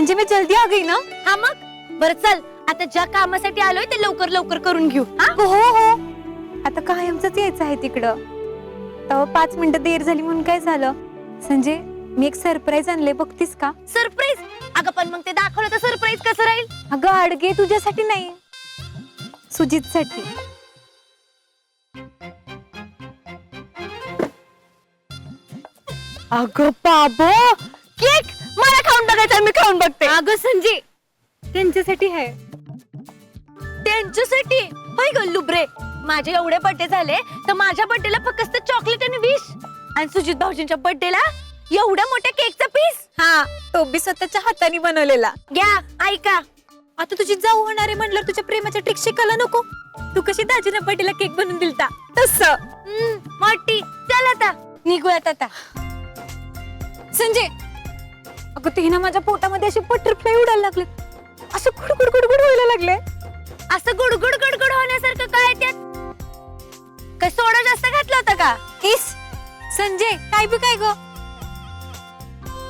संजय मैं जल्दी आ गई ना? हा मग बरं चल, आता ज्या कामासाठी आलोय ते लवकर लवकर करून घेऊ. हा हो. आता कायमच यायचं आहे तिकडं. तेव्हा 5 मिनिटं देर झाली म्हणून काय झालं? संजय मी एक सरप्राईज आणले, बघतीस का? सरप्राईज? अगं पण मग ते दाखवलं तर सरप्राईज कसं राहील? अगं अडगे, तुझ्यासाठी नाही, सुजित साठी. अगं बाबो, केक मला खाऊन बघायचा, मी खाऊन बघते. अगं संजय, त्यांच्यासाठी आहे. त्यांच्यासाठी होय ग लुबरे. माझे एवढे बर्थडे झाले तर माझ्या बर्थडेला फक्त चॉकलेट आणि विश, आणि सुजित भाऊजींच्या बर्थडेला एवढ्या मोठ्या केकचा पीस. हा, तो बी स्वतःच्या हाताने बनवलेला. घ्या, ऐका. आता तुझी जाऊ होणार आहे म्हणलं, तुझ्या प्रेमाच्या ट्रिक शिकायला नको? तू कशी दाजीना बर्थडेला केक बनवून दिलता तसं. मोठी चल आता निघूयात आता. संजय, अगं ते ना माझ्या पोटामध्ये असे बटरफ्लाय उडायला लागले, असं गुडगुड गुडगुड व्हायला लागले. असं गुडगुड गुडगुड होण्यासारखं काय त्यात? काय सोडा जास्त घातला होता का? इस संजय, काय बी काय ग?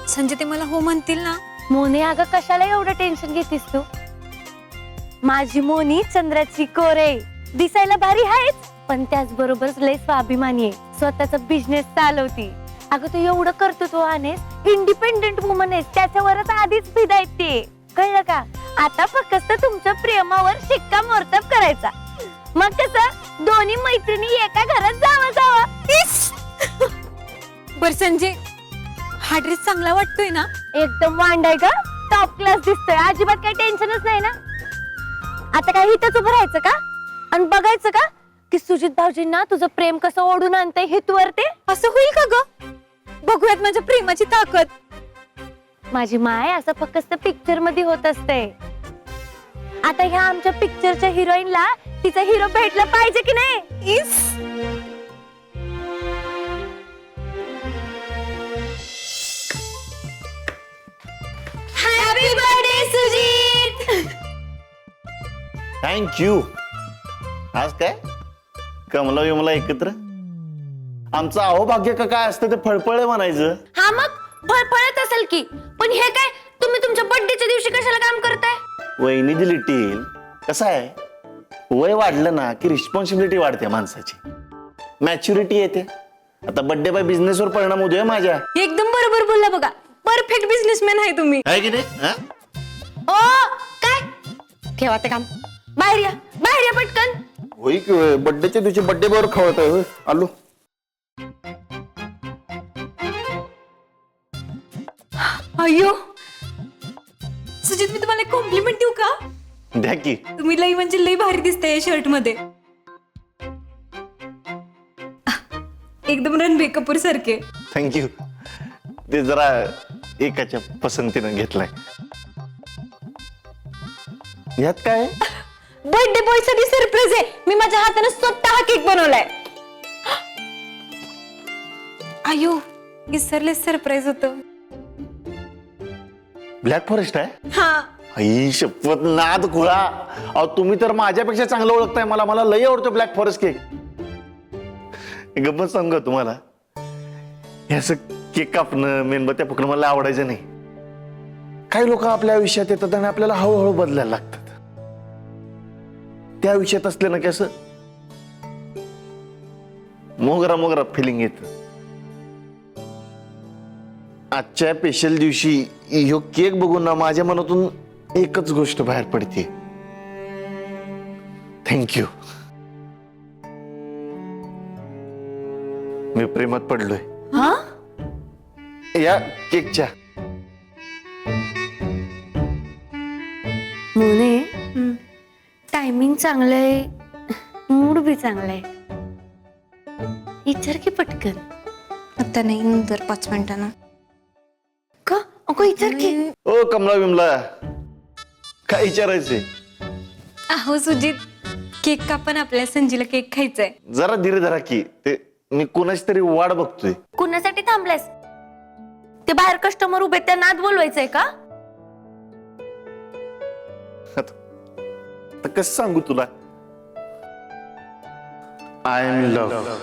संजय ते मला हो म्हणतील ना? मोने अगं कशाला एवढं टेन्शन घेतीस तू? माझी मोनी चंद्राची कोरे, दिसायला भारी आहेच पण त्याचबरोबर लय स्वाभिमानी आहे, स्वतःचा बिझनेस चालवती. अगं तू एवढं कर्तृत्व आहेस, इंडिपेंडेंट वुमन आहेस, त्याच्यावरच आधीच फिदा येते, कळलं का? आता फक्त तुमच्या प्रेमावर शिक्कामोर्तब करायचा, मग कसं दोन्ही मैत्रिणी एका घरात जावं. बर संजय, हा ड्रेस चांगला वाटतोय ना? एकदम वांडाय का, टॉप क्लास दिसतोय, अजिबात काही टेन्शनच नाही ना. आता काय इथंच उभं राहायचं का आणि बघायचं का की सुजित भाऊजींना तुझं प्रेम कसं ओढून आणतंय हितवर ते? असं होईल का ग? बघूयात माझ्या प्रेमाची ताकद. माझी माय असं फक्त पिक्चर मध्ये होत असते. आता ह्या आमच्या पिक्चरच्या हिरोईनला तिचा हिरो भेटला पाहिजे की नाही? Happy birthday Sujit. थँक्यू. आज काय कमला विमला एकत्र? आमचं अहोभाग्य का काय असतं ते फळफळ म्हणायचं. हा मग फळफळत असेल की, पण हे काय तुम्ही तुमच्या बर्थडेच्या दिवशी कशाला काम करताय? वहिनी दिली टील. कसं आहे, वय वाढलं ना की रिस्पॉन्सिबिलिटी वाढते माणसाची, मॅच्युरिटी येते. आता बर्थडे बाय बिझनेसवर परिणाम होतोय माझ्या. एकदम बरोबर बोलला बघा, परफेक्ट बिझनेसमॅन आहे तुम्ही. आहे की नाही? ओ काय ठेवा ते काम, बाहेर या पटकन. होई की बर्थडेच्या दिवशी बर्थडे बरोबर खवळत आहे. आलो. अय्यो सुजित, मी तुम्हाला कॉम्प्लिमेंट देऊ का? द्या की. तुम्ही लई म्हणजे लई भारी दिसताय या शर्ट मध्ये, एकदम रणबीर कपूर सारखे. थँक्यू. ते जरा एकाच्या पसंतीनं घेतलाय. यात काय? बर्थडे बॉय साठी सरप्राईज आहे. मी माझ्या हाताने स्वतः हा केक बनवलाय. अयो विसरले, सरप्राईज होतं. ब्लॅक फॉरेस्ट आहे? हा. आई शपथ, नाद खुळा. अहो तुम्ही तर माझ्यापेक्षा चांगलं ओळखताय मला. मला लई आवडतो ब्लॅक फॉरेस्ट केक. गप्पा सांगू तुम्हाला, हे असं केक कापणं, मेणबत्त्या पकडणं मला आवडायचं नाही. काही लोक आपल्या आयुष्यात येतात आणि आपल्याला हळूहळू बदलायला लागतात. त्या आयुष्यात असले ना की असं मोगरा मोगरा फिलिंग येत. आजच्या स्पेशल दिवशी ह्यो केक बघून ना माझ्या मनातून एकच गोष्ट बाहेर पडते. थँक्यू. मी प्रेमात पडलोय. हा? या केकच्या. मोने, टायमिंग चांगलंय, मूड बी चांगलाय. विचार की पटकन. आता नाही, नंतर 5 मिनिटांना. का अगो विचार की. ओ कमला विमला, काय विचारायचंय? अहो सुजित, केक कापण, आपल्या संजीला केक खायचाय. जरा धीरे धरा की, ते मी कोणाची तरी वाट बघतोय. कुणासाठी थांबलायस? ते बाहेर कस्टमर उभे, त्या नाद बोलवायचंय का? आता कसं सांगू तुला? I am love.